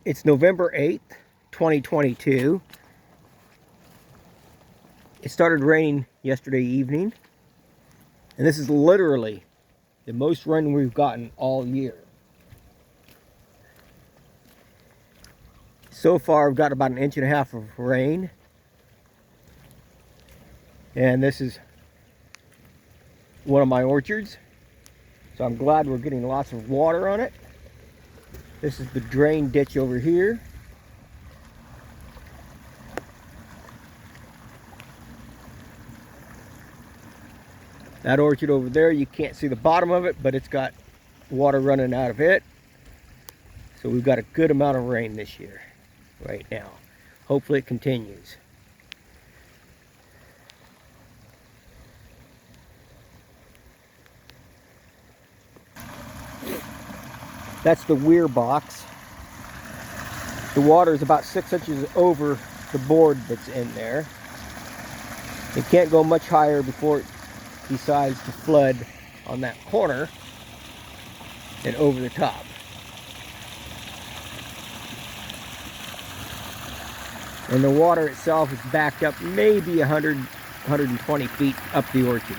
It's November 8th, 2022. It started raining yesterday evening, and this is literally the most rain we've gotten all year. So far, I've got about 1.5 inches of rain, and this is one of my orchards, so I'm glad we're getting lots of water on it. This is the drain ditch over here. That orchard over there, you can't see the bottom of it, but it's got water running out of it. So we've got a good amount of rain this year, right now. Hopefully it continues. That's the weir box. The water is about 6 inches over the board that's in there. It can't go much higher before it decides to flood on that corner and over the top. And the water itself is backed up maybe 100, 120 feet up the orchard.